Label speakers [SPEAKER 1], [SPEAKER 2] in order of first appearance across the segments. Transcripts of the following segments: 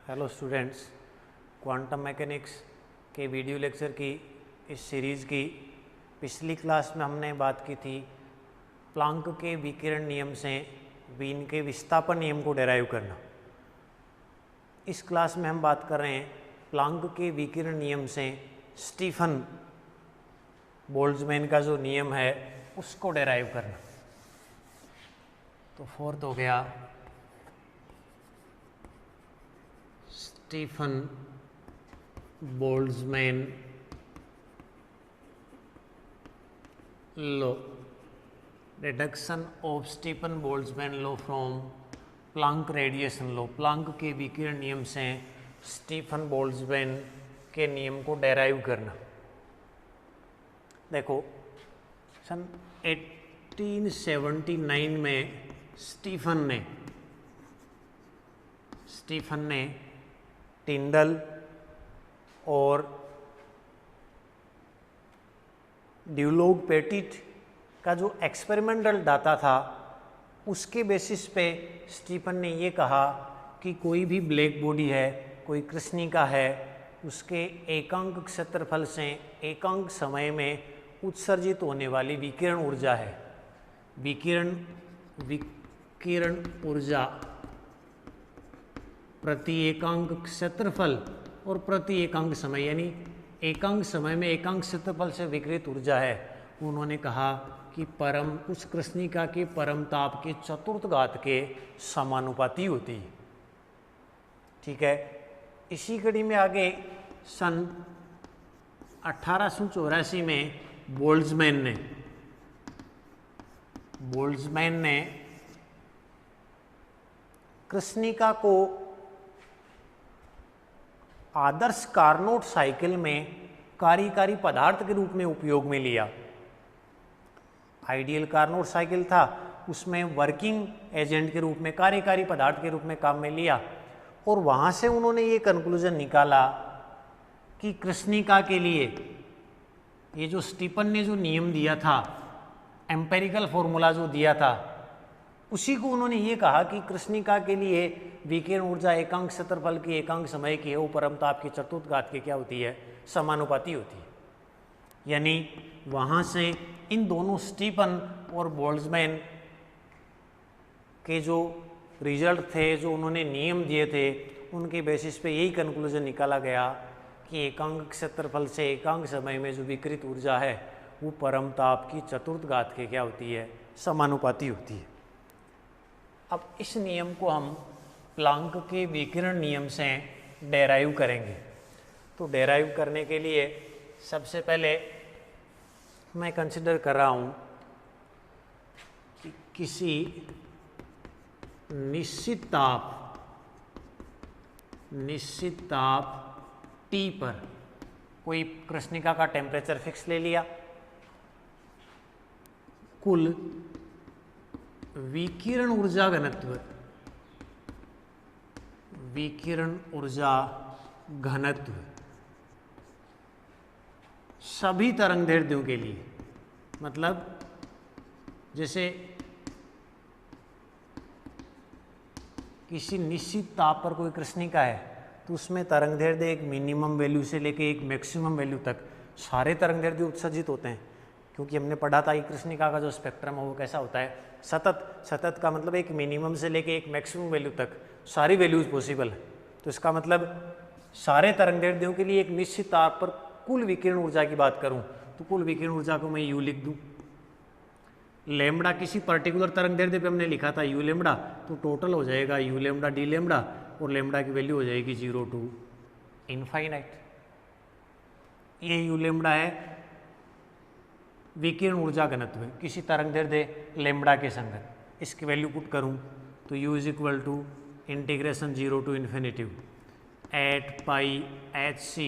[SPEAKER 1] Hello students, quantum mechanics के video lecture की इस सीरीज़ की पिछली क्लास में हमने बात की थी प्लांक के विकिरण नियम से वीन के विस्थापन नियम को डेराइव करना। इस क्लास में हम बात कर रहे हैं प्लांक के विकिरण नियम से स्टीफन बोल्ट्जमैन का जो नियम है उसको डेराइव करना। तो फोर्थ हो गया Stefan Boltzmann law, reduction of Stefan Boltzmann law from Planck radiation law. Planck के विकिरण नियम से स्टीफन बोल्ट्जमैन के नियम को डेराइव करना। देखो, सन 1879 में स्टीफन ने टिंडल और ड्यूलोग पेटिट का जो एक्सपेरिमेंटल डाटा था उसके बेसिस पे स्टीफन ने ये कहा कि कोई भी ब्लैक बॉडी है, कोई कृष्णिका है, उसके एकांक क्षेत्रफल से एकांक समय में उत्सर्जित होने वाली विकिरण ऊर्जा है। विकिरण ऊर्जा प्रति एकांक क्षेत्रफल और प्रति एकांक समय, यानी एकांक समय में एकांक क्षेत्रफल से विकिरित ऊर्जा है। उन्होंने कहा कि उस कृष्णिका के परम ताप के चतुर्थ घात के समानुपाती होती है। ठीक है, इसी कड़ी में आगे सन 1884 में बोल्ट्जमैन ने कृष्णिका को आदर्श कार्नोट साइकिल में कार्यकारी पदार्थ के रूप में उपयोग में लिया। आइडियल कार्नोट साइकिल था, उसमें वर्किंग एजेंट के रूप में, कार्यकारी पदार्थ के रूप में काम में लिया और वहाँ से उन्होंने ये कंक्लूजन निकाला कि कृष्णिका के लिए ये जो स्टीफन ने जो नियम दिया था, एम्पेरिकल फॉर्मूला जो दिया था, उसी को उन्होंने ये कहा कि कृष्णिका के लिए विकिरण ऊर्जा एकांक क्षेत्रफल की एकांक समय की है, वो परम ताप की चतुर्थ घात की क्या होती है, समानुपाती होती है। यानी वहाँ से इन दोनों स्टीफन और बोल्ट्जमैन के जो रिजल्ट थे, जो उन्होंने नियम दिए थे, उनके बेसिस पे यही कंक्लूजन निकाला गया कि एकांक क्षेत्रफल से एकांक समय में जो विकिरित ऊर्जा है वो परम ताप की चतुर्थ घात के क्या होती है, समानुपाती होती है। अब इस नियम को हम प्लांक के विकिरण नियम से डेराइव करेंगे। तो डेराइव करने के लिए सबसे पहले मैं कंसिडर कर रहा हूँ कि किसी निश्चित ताप T पर कोई कृष्णिका का टेम्परेचर फिक्स ले लिया, कुल विकिरण ऊर्जा घनत्व सभी तरंगदैर्ध्यों के लिए, मतलब जैसे किसी निश्चित ताप पर कोई कृष्णिका है तो उसमें तरंगदैर्ध्य एक मिनिमम वैल्यू से लेके एक मैक्सिमम वैल्यू तक सारे तरंगदैर्ध्य उत्सर्जित होते हैं, क्योंकि हमने पढ़ा था कि कृष्णिका का जो स्पेक्ट्रम है वो कैसा होता है, सतत का मतलब एक मिनिमम से लेके एक मैक्सिमम वैल्यू तक सारी वैल्यूज पॉसिबल है। तो इसका मतलब सारे तरंगदैर्ध्यों के लिए एक निश्चित ताप पर कुल विकिरण ऊर्जा की बात करूं तो कुल विकिरण ऊर्जा को मैं यू लिख दूं। लैम्बडा किसी पर्टिकुलर तरंगदैर्ध्य पे हमने लिखा था यू लैम्बडा, तो टोटल हो जाएगा यू लैम्बडा डी लैम्बडा और लैम्बडा की वैल्यू हो जाएगी 0 to इनफाइनाइट। ये यू लैम्बडा है विकिरण ऊर्जा घनत्व किसी तरंगदैर्ध्य लैम्बडा के संगत। इसकी वैल्यू पुट करूं तो u is equal to integration 0 to infinity 8 pi hc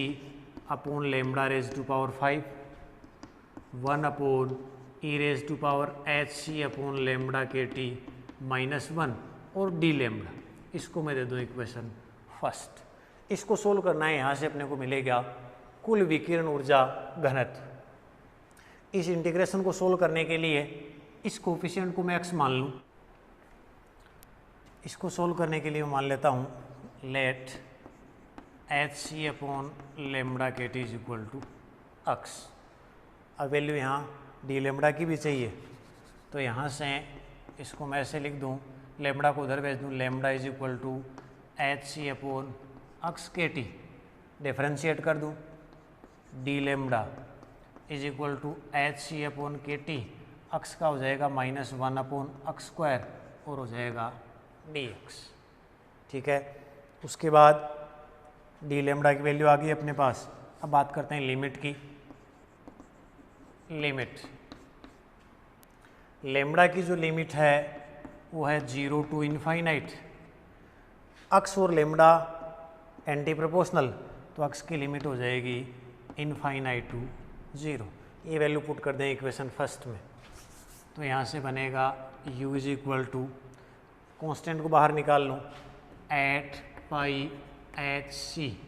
[SPEAKER 1] upon lambda raise to power 5 1 upon e raise to power hc upon lambda k t -1 और d लैम्बडा। इसको मैं दे दूँ इक्वेशन फर्स्ट। इसको सोल्व करना है, यहाँ से अपने को मिलेगा कुल विकिरण ऊर्जा घनत्व। इस इंटीग्रेशन को सोल्व करने के लिए इस कोफिशिएंट को मैं x मान लूँ, इसको सोल्व करने के लिए मैं मान लेता हूँ let H C upon lambda k T is equal to x. अब वैल्यू यहाँ डी लेमडा की भी चाहिए, तो यहाँ से इसको मैं ऐसे लिख दूँ, लेमडा को उधर भेज दूँ, lambda is equal to H C upon x K T, differentiate कर दूँ, D lambda is equal to H C upon के टी, अक्स का हो जाएगा -1 अपॉन अक्स स्क्वायर और हो जाएगा डी एक्स। ठीक है, उसके बाद डी लेमडा की वैल्यू आ गई अपने पास। अब बात करते हैं लिमिट की। लिमिट लेमडा की जो लिमिट है वो है 0 टू इनफाइनाइट। अक्स और लेमडा एंटी प्रोपोर्शनल, तो अक्स की लिमिट हो जाएगी इनफाइनाइट टू 0। ये वैल्यू पुट कर दें इक्वेशन फर्स्ट में, तो यहाँ से बनेगा u is equal to, constant को बाहर निकाल लूँ, eight pi H C,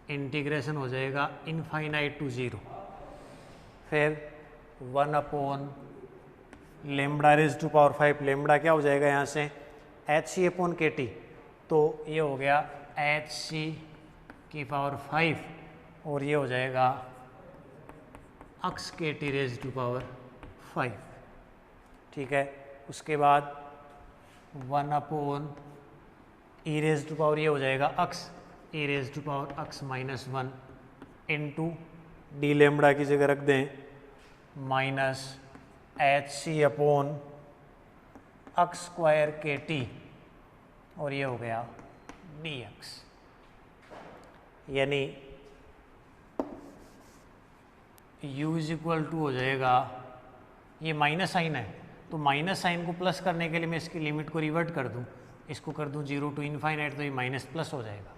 [SPEAKER 1] integration हो जाएगा इनफाइनाइट टू 0, फिर 1 upon lambda raise to power 5, lambda क्या हो जाएगा यहाँ से एच सी अपॉन के टी, तो ये हो गया एच सी की पावर 5 और ये हो जाएगा अक्स K T raise to power 5। ठीक है, उसके बाद 1 upon E raise to power, ये हो जाएगा x, E raise to power x -1 into D lambda की जगह रख दें minus H C upon x square K T और ये हो गया डी एक्स। यानी u इज इक्वल टू हो जाएगा, ये माइनस साइन है तो माइनस साइन को प्लस करने के लिए मैं इसकी लिमिट को रिवर्ट कर दूं, इसको कर दूं 0 टू इनफाइनाइट, तो ये माइनस प्लस हो जाएगा।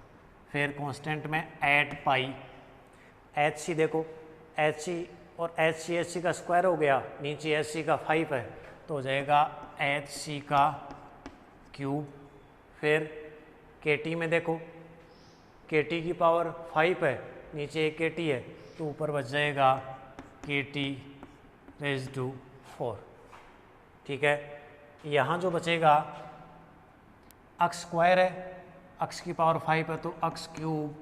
[SPEAKER 1] फिर कांस्टेंट में एट पाई एच सी, देखो एच सी और एच सी का स्क्वायर हो गया, नीचे एच सी का 5 है तो हो जाएगा एच सी का क्यूब। फिर के टी में देखो के टी की पावर 5 है, नीचे एक के टी है तो ऊपर बच जाएगा के टी रेज टू 4। ठीक है, यहाँ जो बचेगा अक्स स्क्वायर है, अक्स की पावर 5 है तो x cube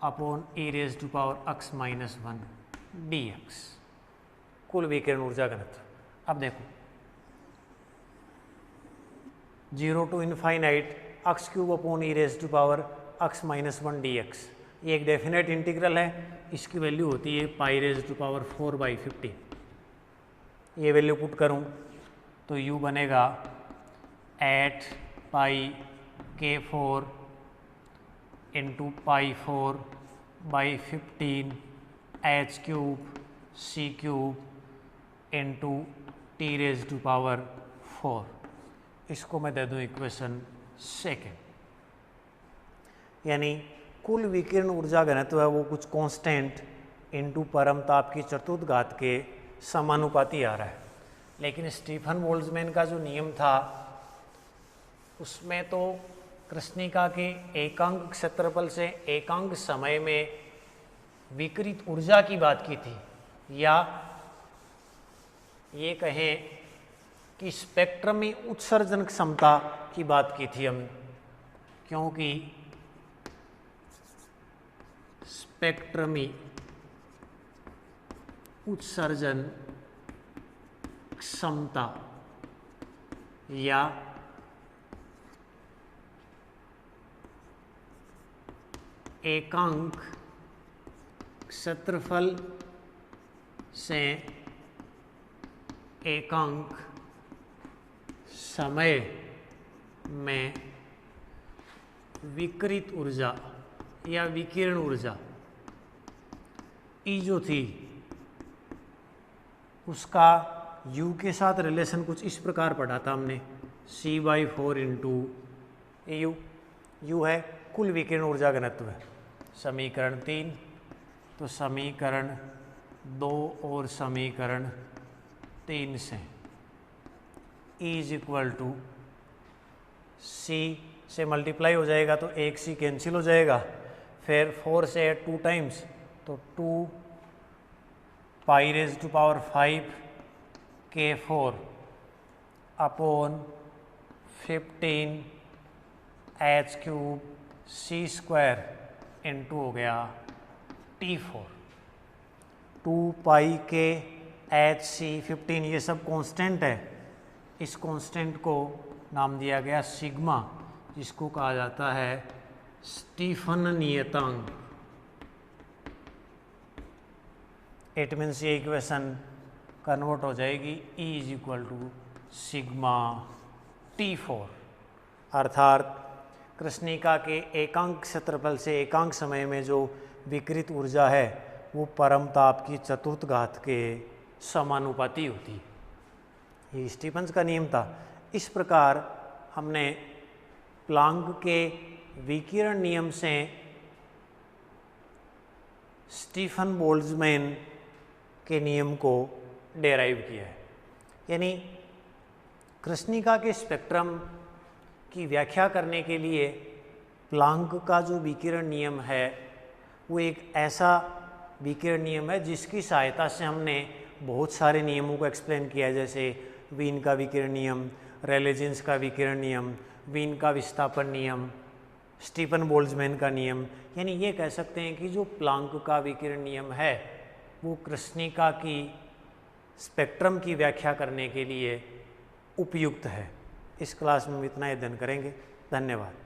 [SPEAKER 1] upon E raise to power x -1 D x, कुल विकिरण ऊर्जा घनत्व। अब देखो 0 to infinite x cube upon E raise to power x -1 D x, ये एक डेफिनेट इंटीग्रल है, इसकी वैल्यू होती है पाई रेज टू पावर 4/50। ये वैल्यू पुट करूं तो u बनेगा eight pi k 4 into pi 4/15 H cube C cube into T raise to power 4। इसको मैं दे दूं इक्वेशन सेकेंड। यानी कुल विकिरण ऊर्जा घनत्व है वो कुछ कांस्टेंट इंटू परमताप की चतुर्थ घात के समानुपाती आ रहा है। लेकिन स्टीफन बोल्ट्जमैन का जो नियम था उसमें तो कृष्णिका के एकांक क्षेत्रफल से एकांक समय में विकिरित ऊर्जा की बात की थी, या ये कहें कि स्पेक्ट्रम में उत्सर्जन क्षमता की बात की थी हम, क्योंकि स्पेक्ट्रमी उत्सर्जन क्षमता या एकांक क्षेत्रफल से एकांक समय में विकिरित ऊर्जा या विकिरण ऊर्जा ई जो थी उसका u के साथ रिलेशन कुछ इस प्रकार पढ़ा था हमने, c/4 इंटू यू। यू है कुल विकिरण ऊर्जा घनत्व है, समीकरण 3। तो समीकरण 2 और समीकरण 3 से E इज इक्वल टू सी से मल्टीप्लाई हो जाएगा तो एक सी कैंसिल हो जाएगा, फिर 4 से 2 टाइम्स तो 2 पाई रेज टू पावर 5 के 4 अपॉन 15 एच क्यूब सी स्क्वायर इंटू हो गया T4। 2 पाई के HC15 ये सब कांस्टेंट है। इस कांस्टेंट को नाम दिया गया सिग्मा, जिसको कहा जाता है स्टीफन नियतांक। इट मीन्स ये इक्वेशन कन्वर्ट हो जाएगी E is equal to sigma T4, अर्थात कृष्णिका के एकांक क्षेत्रफल से एकांक समय में जो विकृत ऊर्जा है वो परम ताप की चतुर्थ घात के समानुपाती होती है। ये स्टीफन्स का नियम था। इस प्रकार हमने प्लांक के विकिरण नियम से स्टीफन बोल्ट्जमैन के नियम को डेराइव किया है। यानी कृष्णिका के स्पेक्ट्रम की व्याख्या करने के लिए प्लांक का जो विकिरण नियम है वो एक ऐसा विकिरण नियम है जिसकी सहायता से हमने बहुत सारे नियमों को एक्सप्लेन किया है, जैसे वीन का विकिरण नियम, रेले जीन्स का विकिरण नियम, वीन का विस्थापन नियम, स्टीफन बोल्ट्जमैन का नियम। यानी ये कह सकते हैं कि जो प्लांक का विकिरण नियम है वो कृष्णिका की स्पेक्ट्रम की व्याख्या करने के लिए उपयुक्त है। इस क्लास में हम इतना ही अध्ययन करेंगे। धन्यवाद।